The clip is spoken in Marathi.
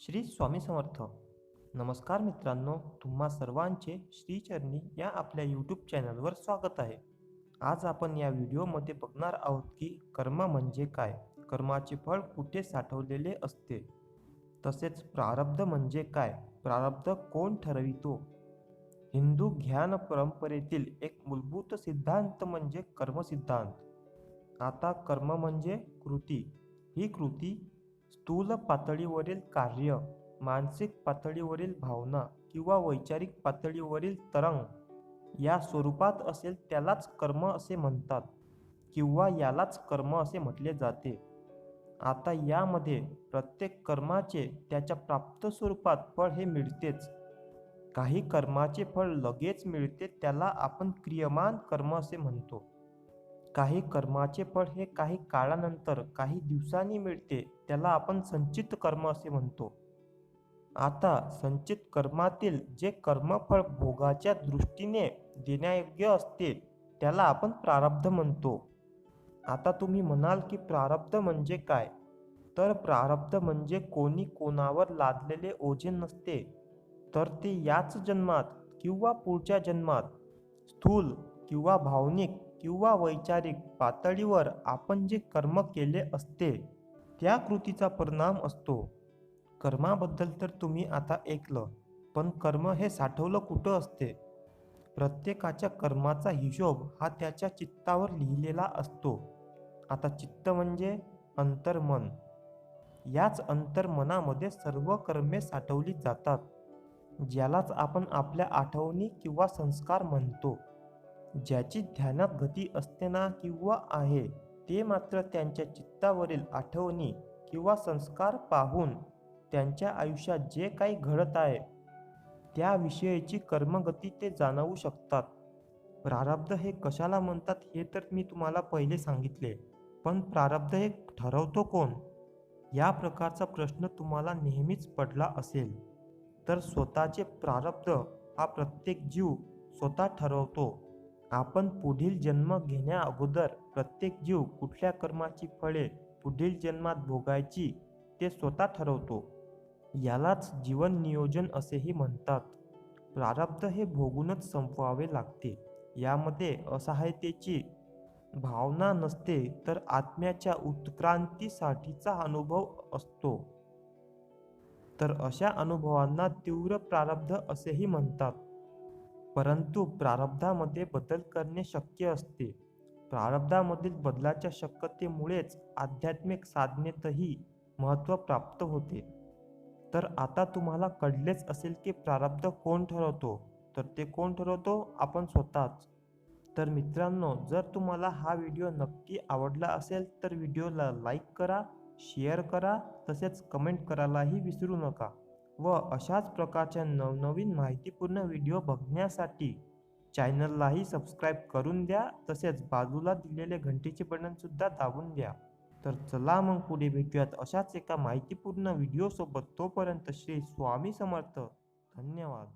श्री स्वामी समर्थ. नमस्कार मित्रांनो, तुम्हा सर्वांचे श्रीचरणी या आपल्या यूट्यूब चॅनलवर स्वागत आहे. आज आपण या व्हिडिओमध्ये बघणार आहोत की कर्म म्हणजे काय, कर्माचे फळ कुठे साठवलेले असते, तसेच प्रारब्ध म्हणजे काय, प्रारब्ध कोण ठरवितो. हिंदू ज्ञान परंपरेतील एक मूलभूत सिद्धांत म्हणजे कर्मसिद्धांत. आता कर्म म्हणजे कृती. ही कृती स्थूल पातळीवरील कार्य, मानसिक पातळीवरील भावना किंवा वैचारिक पातळीवरील तरंग या स्वरूपात असेल त्यालाच कर्म असे म्हणतात किंवा यालाच कर्म असे म्हटले जाते. आता यामध्ये प्रत्येक कर्माचे त्याच्या प्राप्त स्वरूपात फळ हे मिळतेच. काही कर्माचे फळ लगेच मिळते त्याला आपण क्रियमान कर्म असे म्हणतो. काही कर्माचे फळ हे काही काळानंतर, काही दिवसांनी मिळते त्याला आपण संचित कर्म असे म्हणतो. आता संचित कर्मातील जे कर्मफळ भोगाच्या दृष्टीने देण्यायोग्य असते त्याला आपण प्रारब्ध म्हणतो. आता तुम्ही म्हणाल की प्रारब्ध म्हणजे काय, तर प्रारब्ध म्हणजे कोणी कोणावर लादलेले ओझे नसते, तर ते याच जन्मात किंवा पुढच्या जन्मात स्थूल किंवा भावनिक किंवा वैचारिक पातळीवर आपण जे कर्म केले असते त्या कृतीचा परिणाम असतो. कर्माबद्दल तर तुम्ही आता ऐकलं, पण कर्म हे साठवलं कुठं असते? प्रत्येकाच्या कर्माचा हिशोब हा त्याच्या चित्तावर लिहिलेला असतो. आता चित्त म्हणजे अंतर्मन. याच अंतर्मनामध्ये सर्व कर्मे साठवली जातात, ज्यालाच आपण आपल्या आठवणी किंवा संस्कार म्हणतो. ज्याची ध्यानात गती असते ना किंवा आहे, ते मात्र त्यांच्या चित्तावरील आठवणी किंवा संस्कार पाहून त्यांच्या आयुष्यात जे काही घडत आहे त्याविषयीची कर्मगती ते जाणवू शकतात. प्रारब्ध हे कशाला म्हणतात हे तर मी तुम्हाला पहिले सांगितले, पण प्रारब्ध हे ठरवतो कोण? या प्रकारचा प्रश्न तुम्हाला नेहमीच पडला असेल. तर स्वतःचे प्रारब्ध हा प्रत्येक जीव स्वतः ठरवतो. आपण पुढील जन्म घेण्या अगोदर प्रत्येक जीव कुठल्या कर्माची फळे पुढील जन्मात भोगायची ते स्वतः ठरवतो. यालाच जीवन नियोजन असेही म्हणतात. प्रारब्ध हे भोगूनच संपवावे लागते. यामध्ये असहायतेची भावना नसते, तर आत्म्याच्या उत्क्रांतीसाठीचा अनुभव असतो. तर अशा अनुभवांना तीव्र प्रारब्ध असेही म्हणतात. परंतु प्रारब्धामध्ये बदल करणे शक्य असते. प्रारब्धामधील बदलाच्या शक्यतेमुळेच आध्यात्मिक साधनेतही महत्त्व प्राप्त होते. तर आता तुम्हाला कळलेच असेल की प्रारब्ध कोण ठरवतो, तर ते कोण ठरवतो? आपण स्वतःच. तर मित्रांनो, जर तुम्हाला हा व्हिडिओ नक्की आवडला असेल तर व्हिडिओला लाईक करा, शेअर करा, तसेच कमेंट करायलाही विसरू नका. व अशाच प्रकारच्या नवनवीन माहितीपूर्ण व्हिडिओ बघण्यासाठी चॅनललाही सबस्क्राईब करून द्या, तसेच बाजूला दिलेले घंटीचे बटनसुद्धा दाबून द्या. तर चला मग पुढे भेटूयात अशाच एका माहितीपूर्ण व्हिडिओसोबत. तोपर्यंत श्री स्वामी समर्थ. धन्यवाद.